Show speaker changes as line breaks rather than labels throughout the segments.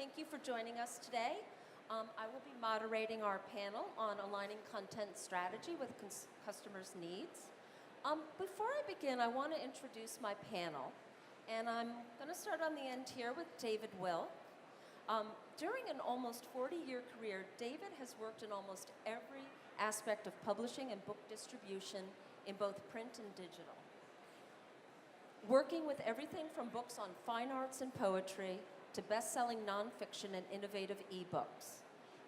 Thank you for joining us today. I will be moderating our panel on aligning content strategy with customers' needs. Before I begin, I want to introduce my panel. And I'm going to start on the end here with David Wilk. During an almost 40-year career, David has worked in almost every aspect of publishing and book distribution in both print and digital, working with everything from books on fine arts and poetry to best-selling nonfiction and innovative ebooks.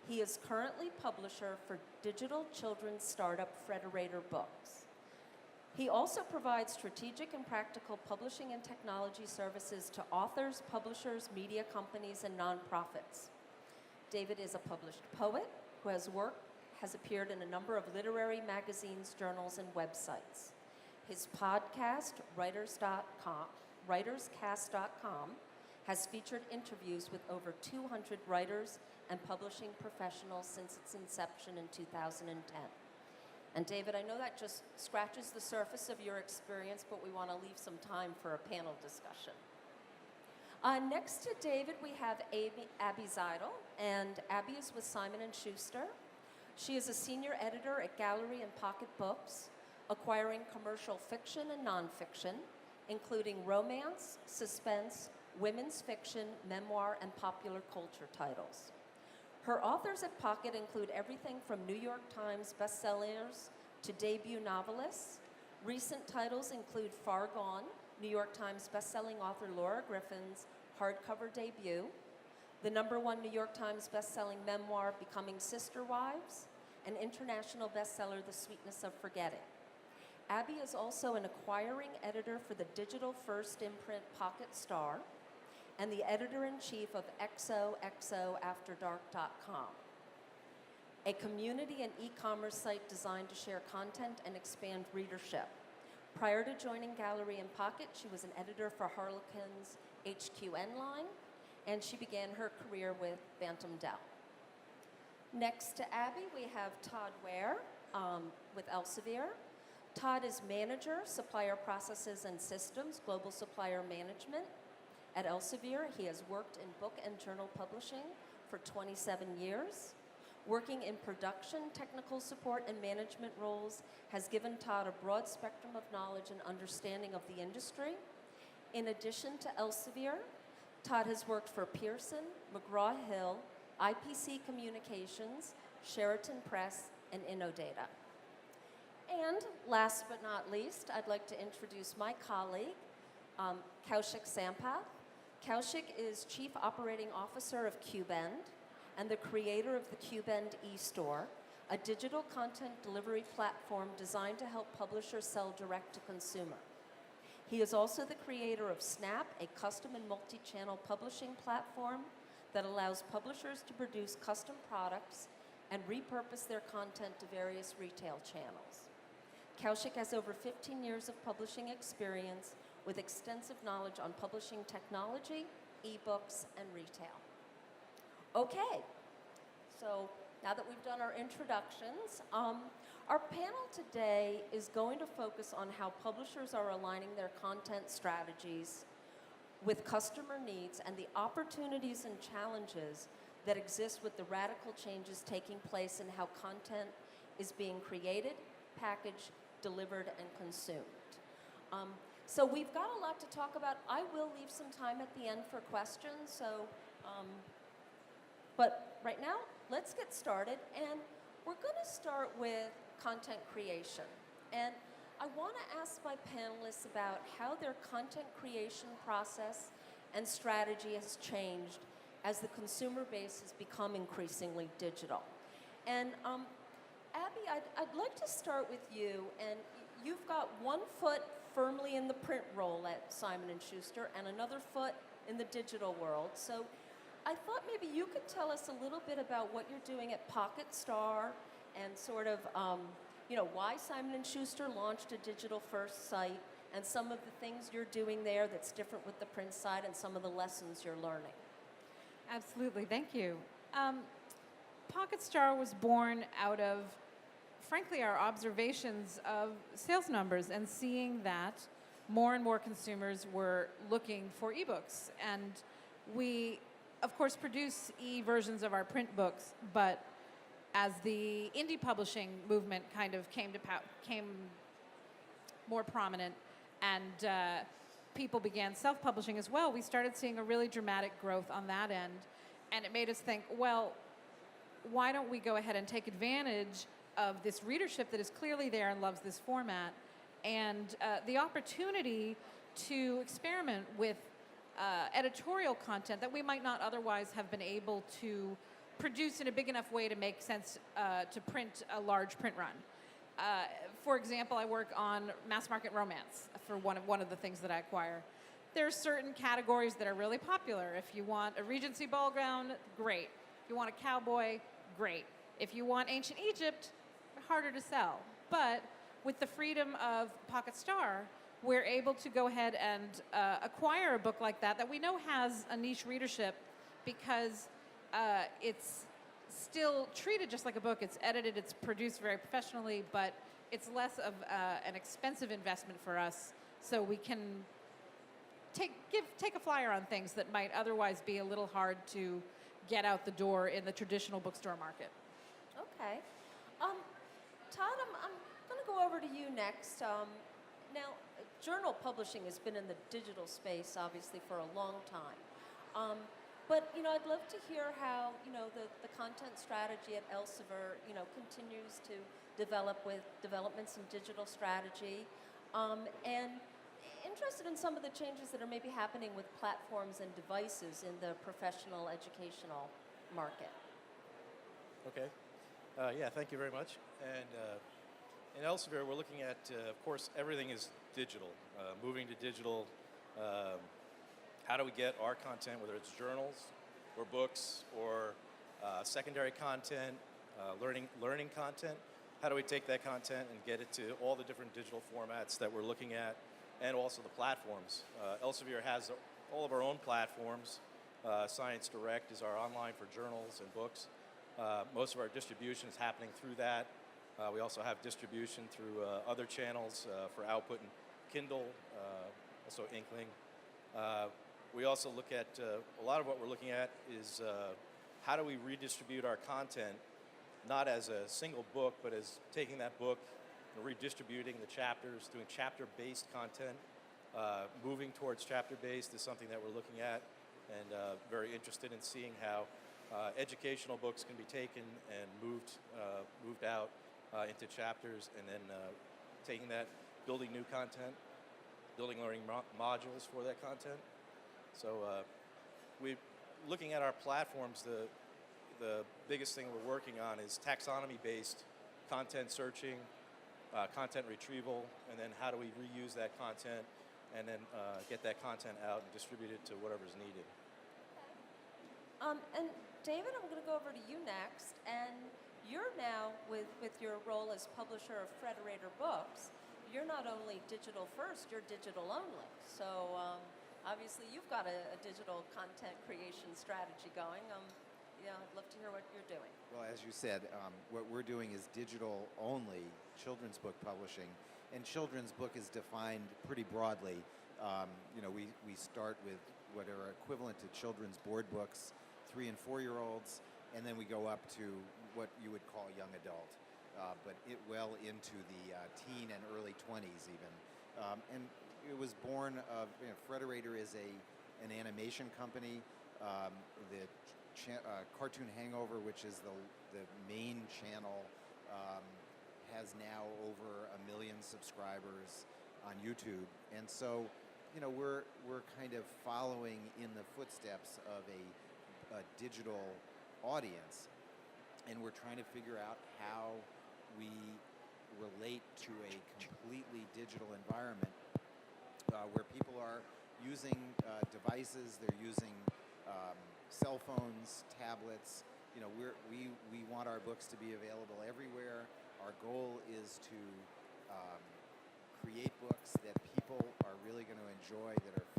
He is currently publisher for digital children's startup Frederator Books. He also provides strategic and practical publishing and technology services to authors, publishers, media companies, and nonprofits. David is a published poet who has appeared in a number of literary magazines, journals, and websites. His podcast, writerscast.com, has featured interviews with over 200 writers and publishing professionals since its inception in 2010. And David, I know that just scratches the surface of your experience, but we want to leave some time for a panel discussion. Next to David, we have Abby Zeidel, and Abby is with Simon & Schuster. She is a senior editor at Gallery and Pocket Books, acquiring commercial fiction and nonfiction, including romance, suspense, women's fiction, memoir, and popular culture titles. Her authors at Pocket include everything from New York Times bestsellers to debut novelists. Recent titles include Far Gone, New York Times bestselling author Laura Griffin's hardcover debut, the #1 New York Times bestselling memoir Becoming Sister Wives, and international bestseller The Sweetness of Forgetting. Abby is also an acquiring editor for the digital-first imprint Pocket Star and the editor-in-chief of XOXO, a community and e-commerce site designed to share content and expand readership. Prior to joining Gallery and Pocket, she was an editor for Harlequin's HQN line, and she began her career with Bantam Dell. Next to Abby, we have Todd Ware with Elsevier. Todd is manager, supplier processes and systems, global supplier management. At Elsevier, he has worked in book and journal publishing for 27 years. Working in production, technical support, and management roles has given Todd a broad spectrum of knowledge and understanding of the industry. In addition to Elsevier, Todd has worked for Pearson, McGraw-Hill, IPC Communications, Sheraton Press, and Innodata. And last but not least, I'd like to introduce my colleague, Kaushik Sampath. Kaushik is Chief Operating Officer of CubeEnd and the creator of the CubeEnd eStore, a digital content delivery platform designed to help publishers sell direct to consumer. He is also the creator of Snap, a custom and multi-channel publishing platform that allows publishers to produce custom products and repurpose their content to various retail channels. Kaushik has over 15 years of publishing experience with extensive knowledge on publishing technology, ebooks, and retail. Okay, so now that we've done our introductions, our panel today is going to focus on how publishers are aligning their content strategies with customer needs and the opportunities and challenges that exist with the radical changes taking place in how content is being created, packaged, delivered, and consumed. So we've got a lot to talk about. I will leave some time at the end for questions. But right now, let's get started. And we're going to start with content creation. And I want to ask my panelists about how their content creation process and strategy has changed as the consumer base has become increasingly digital. And Abby, I'd like to start with you. And you've got one foot firmly in the print role at Simon & Schuster and another foot in the digital world. So I thought maybe you could tell us a little bit about what you're doing at Pocket Star and sort of, why Simon & Schuster launched a digital-first site and some of the things you're doing there that's different with the print side and some of the lessons you're learning.
Absolutely, thank you. Pocket Star was born out of, frankly, our observations of sales numbers and seeing that more and more consumers were looking for ebooks. And we of course, produce e-versions of our print books, but as the indie publishing movement kind of came more prominent and people began self-publishing as well, we started seeing a really dramatic growth on that end. And it made us think, well, why don't we go ahead and take advantage of this readership that is clearly there and loves this format, and the opportunity to experiment with editorial content that we might not otherwise have been able to produce in a big enough way to make sense to print a large print run. For example, I work on mass market romance for one of the things that I acquire. There are certain categories that are really popular. If you want a Regency ball gown, great. If you want a cowboy, great. If you want ancient Egypt, harder to sell. But with the freedom of Pocket Star, we're able to go ahead and acquire a book like that we know has a niche readership because it's still treated just like a book. It's edited, it's produced very professionally, but it's less of an expensive investment for us, so we can take a flyer on things that might otherwise be a little hard to get out the door in the traditional bookstore market.
Okay. Todd, I'm going to go over to you next. Now, journal publishing has been in the digital space, obviously, for a long time. But, I'd love to hear how, the content strategy at Elsevier, continues to develop with developments in digital strategy. And interested in some of the changes that are maybe happening with platforms and devices in the professional educational market.
Okay. Yeah, thank you very much. And in Elsevier, we're looking at, of course, everything is digital, moving to digital. How do we get our content, whether it's journals or books or secondary content, learning content, how do we take that content and get it to all the different digital formats that we're looking at, and also the platforms. Elsevier has all of our own platforms. Science Direct is our online for journals and books. Most of our distribution is happening through that. We also have distribution through other channels for output in Kindle, also Inkling. We also look at, a lot of what we're looking at is how do we redistribute our content, not as a single book, but as taking that book and redistributing the chapters, doing chapter-based content. Moving towards chapter-based is something that we're looking at, and very interested in seeing how educational books can be taken and moved out into chapters, and then taking that, building new content, building learning modules for that content. So we're looking at our platforms. The biggest thing we're working on is taxonomy-based content searching, content retrieval, and then how do we reuse that content and then get that content out and distribute it to whatever's needed.
And David, I'm going to go over to you next. And you're now, with your role as publisher of Frederator Books, you're not only digital first, you're digital only. So obviously you've got a digital content creation strategy going. I'd love to hear what you're doing.
Well, as you said, what we're doing is digital only children's book publishing. And children's book is defined pretty broadly. We start with what are equivalent to children's board books, 3 and 4-year-olds, and then we go up to what you would call young adult, but it well into the teen and early 20s even. And it was born of, Frederator is an animation company. The Cartoon Hangover, which is the main channel, has now over 1 million subscribers on YouTube, and so we're kind of following in the footsteps of a digital audience, and we're trying to figure out how we relate to a completely digital environment where people are using devices, they're using cell phones, tablets. We want our books to be available everywhere. Our goal is to create books that people are really going to enjoy, that are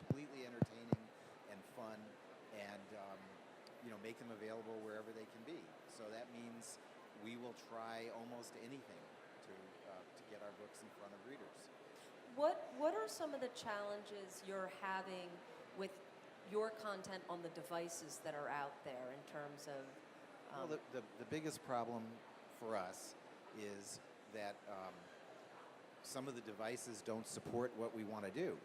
completely entertaining and fun, and make them available wherever they can be. So that means we will try almost anything to get our books in front of readers.
What are some of the challenges you're having with your content on the devices that are out there in terms of?
Well, the biggest problem for us is that some of the devices don't support what we want to do.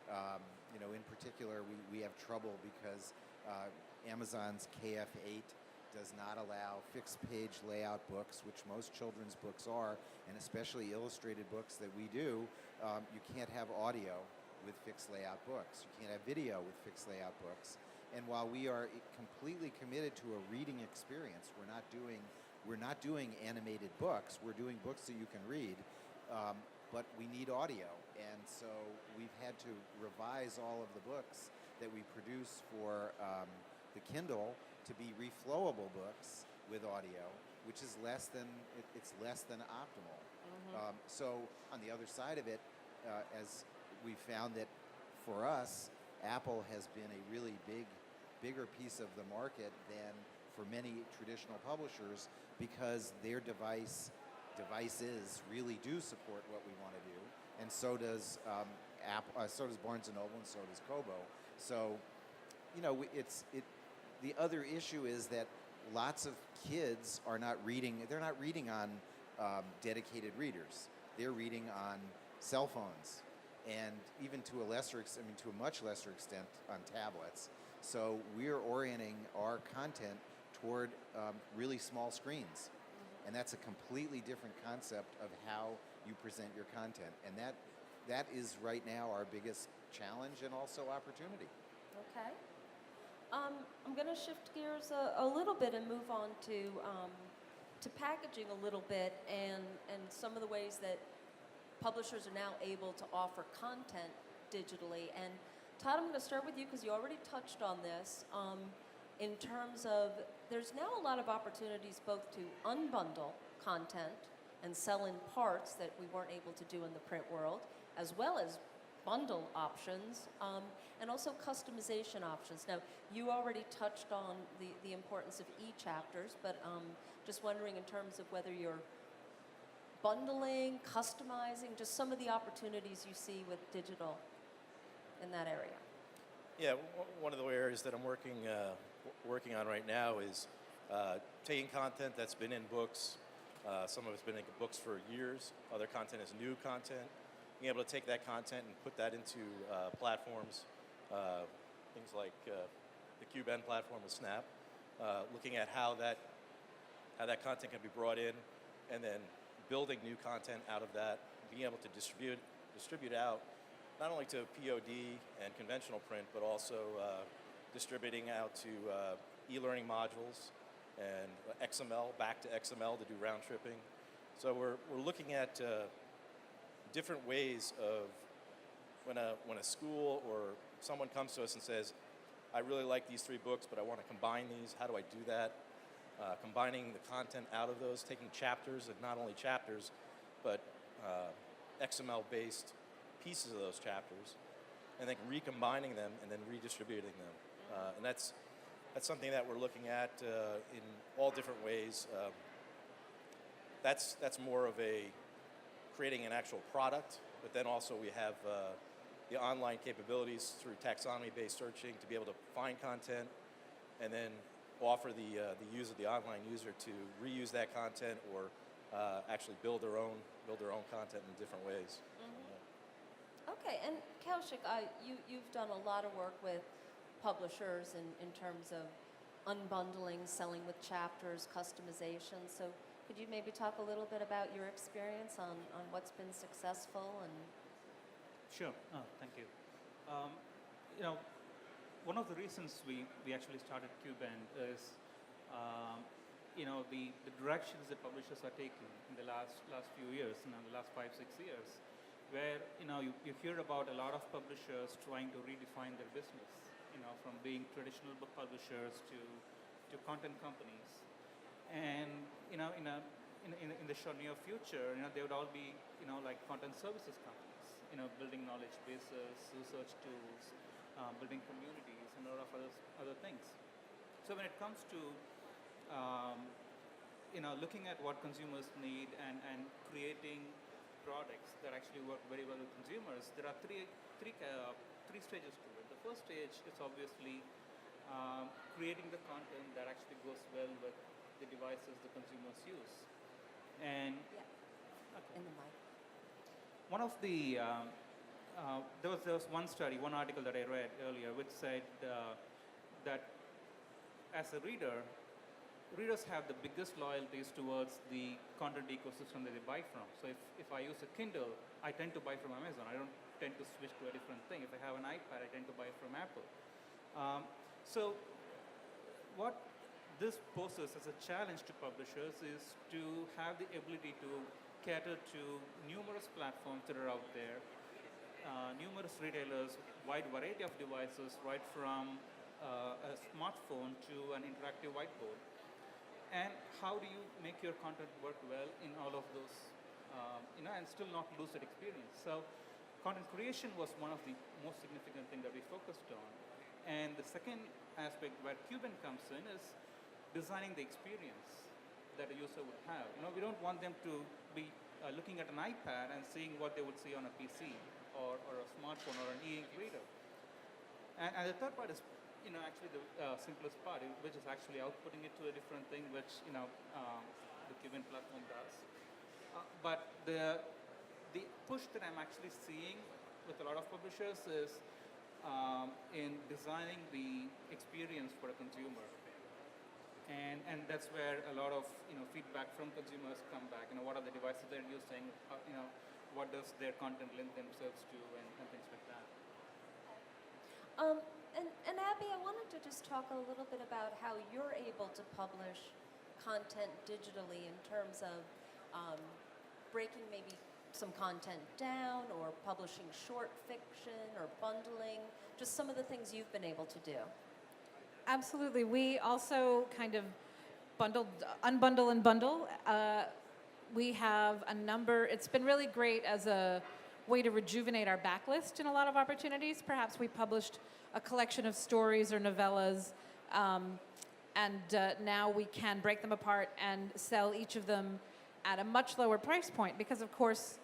You know, in particular, we have trouble because Amazon's KF8 does not allow fixed page layout books, which most children's books are, and especially illustrated books that we do. You can't have audio with fixed layout books. You can't have video with fixed layout books. And while we are completely committed to a reading experience, we're not doing animated books. We're doing books that you can read, but we need audio. And so we've had to revise all of the books that we produce for the Kindle to be reflowable books with audio, which is less than optimal. So on the other side of it, as we found that for us, Apple has been a really bigger piece of the market than for many traditional publishers, because their devices really do support what we want to do, and so does so does Barnes and Noble, and so does Kobo. So, you know, the other issue is that lots of kids are not reading. They're not reading on dedicated readers. They're reading on cell phones, and even to a much lesser extent on tablets. So we're orienting our content toward really small screens, and that's a completely different concept of how you present your content, and that is right now our biggest challenge and also opportunity.
Okay. I'm going to shift gears a little bit and move on to packaging a little bit, and some of the ways that publishers are now able to offer content digitally. And Todd, I'm going to start with you because you already touched on this. In terms of, there's now a lot of opportunities both to unbundle content and sell in parts that we weren't able to do in the print world, as well as bundle options, and also customization options. Now, you already touched on the importance of e-chapters, but just wondering in terms of whether you're bundling, customizing, just some of the opportunities you see with digital in that area.
Yeah, one of the areas that I'm working on right now is taking content that's been in books. Some of it's been in books for years. Other content is new content. Being able to take that content and put that into platforms, things like the CubeN platform with Snap, looking at how that content can be brought in, and then building new content out of that, being able to distribute out, not only to POD and conventional print, but also distributing out to e-learning modules and XML, back to XML to do round tripping. So we're looking at different ways of when a school or someone comes to us and says, I really like these 3 books, but I want to combine these. How do I do that? Combining the content out of those, taking chapters, and not only chapters, but XML-based pieces of those chapters, and then recombining them and then redistributing them. And that's something that we're looking at in all different ways. That's more of a creating an actual product, but then also we have the online capabilities through taxonomy-based searching to be able to find content, and then offer the online user to reuse that content or actually build their own content in different ways.
Okay, and Kaushik, you've done a lot of work with publishers in terms of unbundling, selling with chapters, customization. So could you maybe talk a little bit about your experience on what's been successful? And
Sure. Thank you. You know, one of the reasons we actually started CubeN is, you know, the directions that publishers are taking in the last few years, the last 5-6 years, where you hear about a lot of publishers trying to redefine their business, from being traditional book publishers to content companies, and in the short near future, they would all be like content services companies, building knowledge bases, research tools, building communities, and a lot of other things. So when it comes to looking at what consumers need and creating products that actually work very well with consumers, there are three stages to it. The first stage is obviously creating the content that actually goes well with the devices the consumers use. And
Yeah, in the mic.
one of the there was one study, one article that I read earlier, which said that as a reader, readers have the biggest loyalties towards the content ecosystem that they buy from. So if I use a Kindle, I tend to buy from Amazon. I don't tend to switch to a different thing. If I have an iPad, I tend to buy from Apple. So what this poses as a challenge to publishers is to have the ability to cater to numerous platforms that are out there, numerous retailers, wide variety of devices, right from a smartphone to an interactive whiteboard. And how do you make your content work well in all of those, and still not lose that experience? So content creation was one of the most significant things that we focused on. And the second aspect where Cuban comes in is designing the experience that a user would have. We don't want them to be looking at an iPad and seeing what they would see on a PC or a smartphone or an e-ink reader. And the third part is, actually the simplest part, which is actually outputting it to a different thing, which the Cuban platform does. But the push that I'm actually seeing with a lot of publishers is in designing the experience for a consumer. And that's where a lot of feedback from consumers come back. What are the devices they're using? What does their content lend themselves to, and things like that.
And Abby, I wanted to just talk a little bit about how you're able to publish content digitally in terms of breaking maybe some content down or publishing short fiction or bundling, just some of the things you've been able to do.
Absolutely. We also kind of unbundle and bundle. We have a number. It's been really great as a way to rejuvenate our backlist in a lot of opportunities. Perhaps we published a collection of stories or novellas, and now we can break them apart and sell each of them at a much lower price point because, of course,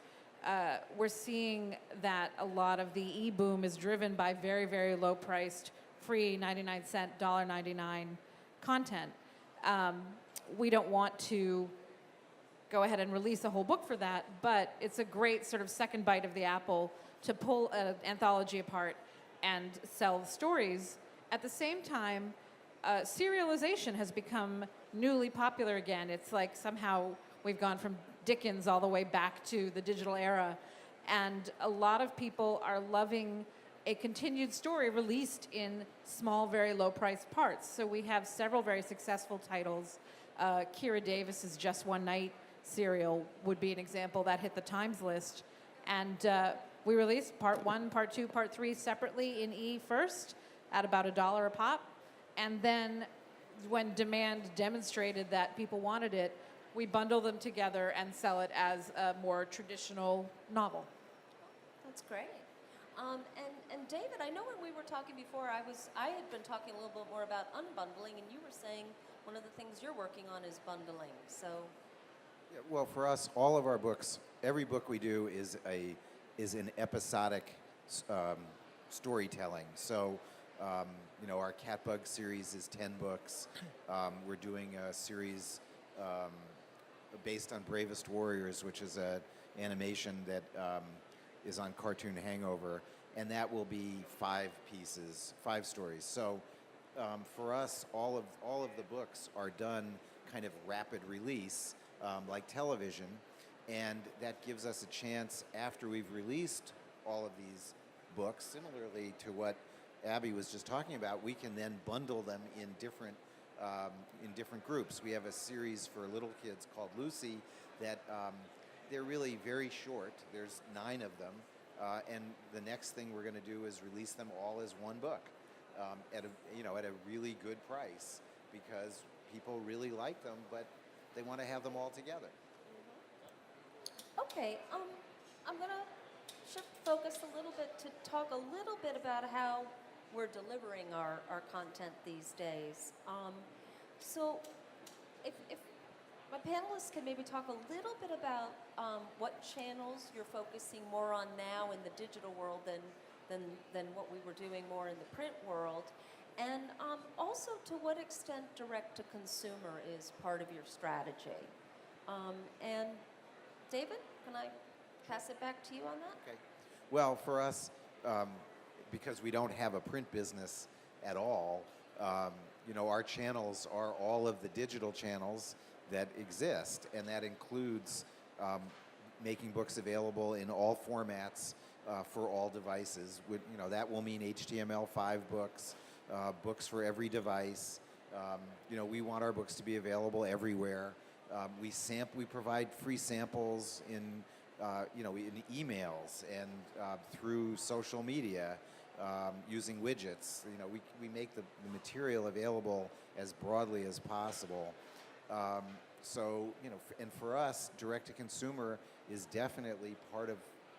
we're seeing that a lot of the e-boom is driven by very, very low-priced, free 99-cent, $1.99 content. We don't want to go ahead and release a whole book for that, but it's a great sort of second bite of the apple to pull an anthology apart and sell stories. At the same time, serialization has become newly popular again. It's like somehow we've gone from Dickens all the way back to the digital era, and a lot of people are loving a continued story released in small, very low-priced parts. So we have several very successful titles. Kira Davis's Just One Night serial would be an example that hit the Times list. And we released part 1, part 2, part 3 separately in E first at about $1 a pop. And then when demand demonstrated that people wanted it, we bundle them together and sell it as a more traditional novel.
That's great. And David, I know when we were talking before, I had been talking a little bit more about unbundling, and you were saying one of the things you're working on is bundling. So,
Yeah, well, for us, all of our books, every book we do is an episodic storytelling. So, our Cat Bug series is 10 books. We're doing a series based on Bravest Warriors, which is an animation that is on Cartoon Hangover, and that will be 5 pieces, 5 stories. So for us, all of the books are done kind of rapid release, like television, and that gives us a chance after we've released all of these books, similarly to what Abby was just talking about, we can then bundle them in different groups. We have a series for little kids called Lucy that they're really very short. There's 9 of them, and the next thing we're going to do is release them all as one book at a really good price because people really like them, but they want to have them all together.
okay, I'm going to shift focus a little bit to talk a little bit about how we're delivering our content these days. So if my panelists can maybe talk a little bit about what channels you're focusing more on now in the digital world than than what we were doing more in the print world. And also, to what extent direct-to-consumer is part of your strategy? And David, can I pass it back to you on that?
Okay. Well, for us, because we don't have a print business at all, our channels are all of the digital channels that exist, and that includes making books available in all formats for all devices. That will mean HTML5 books, books for every device. We want our books to be available everywhere. We provide free samples in emails and through social media using widgets. We make the material available as broadly as possible. And for us, direct-to-consumer is definitely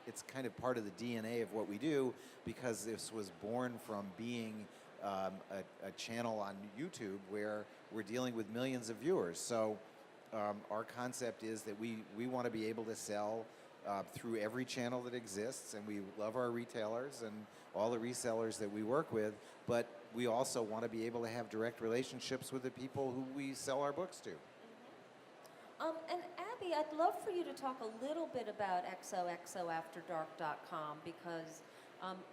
it's kind of part of the DNA of what we do, because this was born from being a channel on YouTube where we're dealing with millions of viewers. So our concept is that we want to be able to sell through every channel that exists, and we love our retailers and all the resellers that we work with, but we also want to be able to have direct relationships with the people who we sell our books to.
And Abby, I'd love for you to talk a little bit about XOXOAfterdark.com, because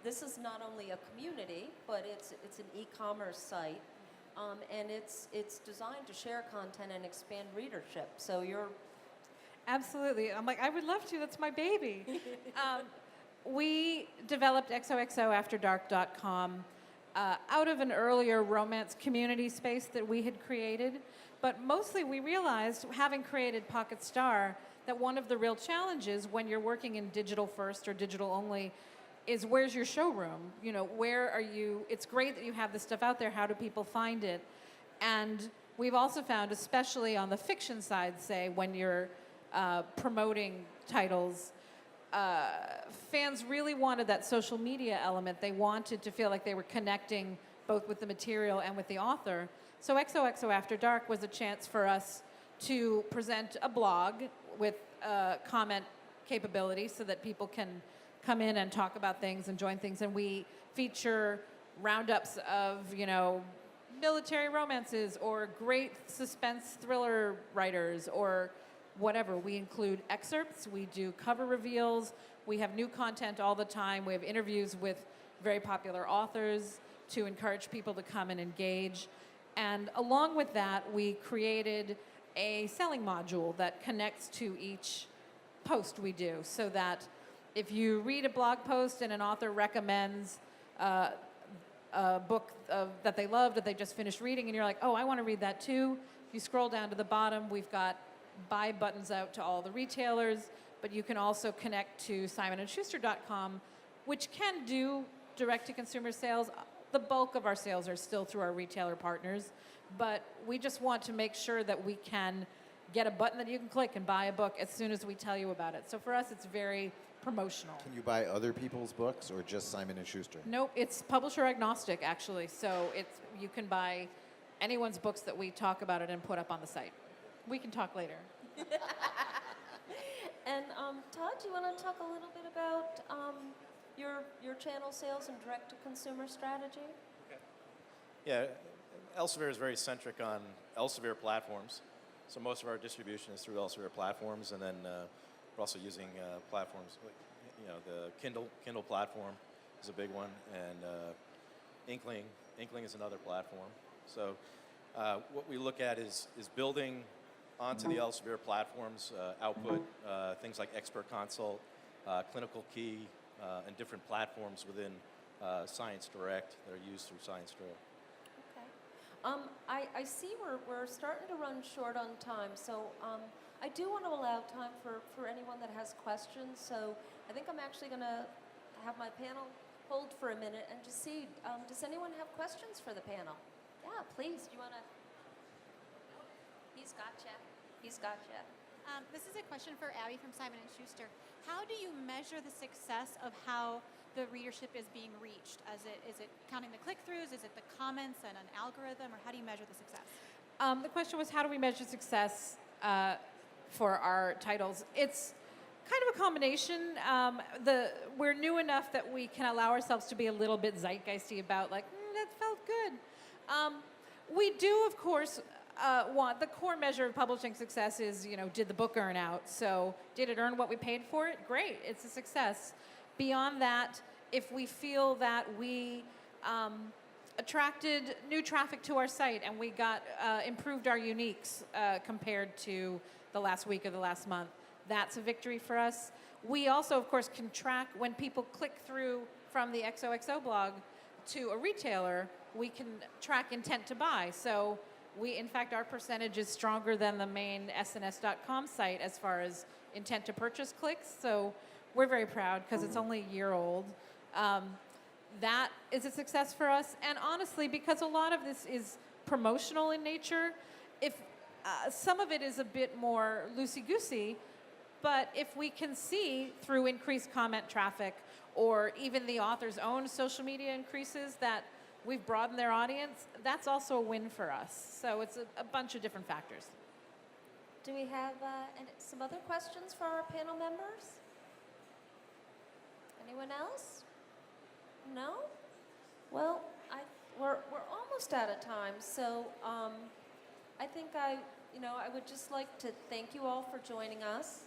this is not only a community, but it's an e-commerce site, and it's designed to share content and expand readership. So you're...
Absolutely. I'm like, I would love to. That's my baby. We developed XOXOAfterdark.com out of an earlier romance community space that we had created. But mostly we realized, having created Pocket Star, that one of the real challenges when you're working in digital first or digital only is, where's your showroom? Where are you? It's great that you have this stuff out there. How do people find it? And we've also found, especially on the fiction side, say, when you're promoting titles, fans really wanted that social media element. They wanted to feel like they were connecting both with the material and with the author. So XOXO After Dark was a chance for us to present a blog with comment capability so that people can come in and talk about things and join things. And we feature roundups of, military romances or great suspense thriller writers or whatever. We include excerpts. We do cover reveals. We have new content all the time. We have interviews with very popular authors to encourage people to come and engage. And along with that, we created a selling module that connects to each post we do, so that if you read a blog post and an author recommends a book that they loved, that they just finished reading, and you're like, oh, I want to read that too, you scroll down to the bottom, we've got buy buttons out to all the retailers, but you can also connect to SimonandSchuster.com, which can do direct-to-consumer sales. The bulk of our sales are still through our retailer partners, but we just want to make sure that we can get a button that you can click and buy a book as soon as we tell you about it. So for us, it's very promotional.
Can you buy other people's books or just Simon & Schuster?
Nope, it's publisher agnostic, actually. So you can buy anyone's books that we talk about it and put up on the site. We can talk later.
And Todd, do you want to talk a little bit about your channel sales and direct-to-consumer strategy?
Okay. Yeah, Elsevier is very centric on Elsevier platforms. So most of our distribution is through Elsevier platforms, and then we're also using platforms, the Kindle platform is a big one, and Inkling is another platform. So what we look at is building onto the Elsevier platforms, output, things like Expert Consult, Clinical Key, and different platforms within Science Direct that are used through Science Direct.
Okay. I see we're starting to run short on time, so I do want to allow time for anyone that has questions. So I think I'm actually going to have my panel hold for a minute and just see, does anyone have questions for the panel? Yeah, please. Do you want to? He's gotcha.
This is a question for Abby from Simon & Schuster. How do you measure the success of how the readership is being reached? Is it counting the click-throughs? Is it the comments and an algorithm? Or how do you measure the success?
The question was, how do we measure success for our titles? It's kind of a combination. We're new enough that we can allow ourselves to be a little bit zeitgeisty about like, that felt good. We do, of course, want the core measure of publishing success is, did the book earn out? So did it earn what we paid for it? Great, it's a success. Beyond that, if we feel that we attracted new traffic to our site and we got improved our uniques compared to the last week or the last month, that's a victory for us. We also, of course, can track when people click through from the XOXO blog to a retailer, we can track intent to buy. So in fact, our percentage is stronger than the main sns.com site as far as intent to purchase clicks. So we're very proud because it's only a year old. That is a success for us. And honestly, because a lot of this is promotional in nature, if some of it is a bit more loosey-goosey, but if we can see through increased comment traffic or even the author's own social media increases that we've broadened their audience, that's also a win for us. So it's a bunch of different factors.
Do we have some other questions for our panel members? Anyone else? No? Well, we're almost out of time, so I think I would just like to thank you all for joining us,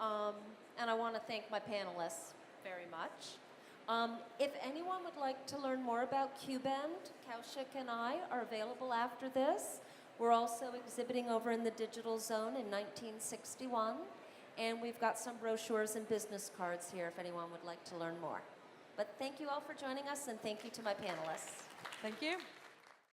and I want to thank my panelists very much. If anyone would like to learn more about QBend, Kaushik and I are available after this. We're also exhibiting over in the Digital Zone in 1961, and we've got some brochures and business cards here if anyone would like to learn more. But thank you all for joining us, and thank you to my panelists.
Thank you.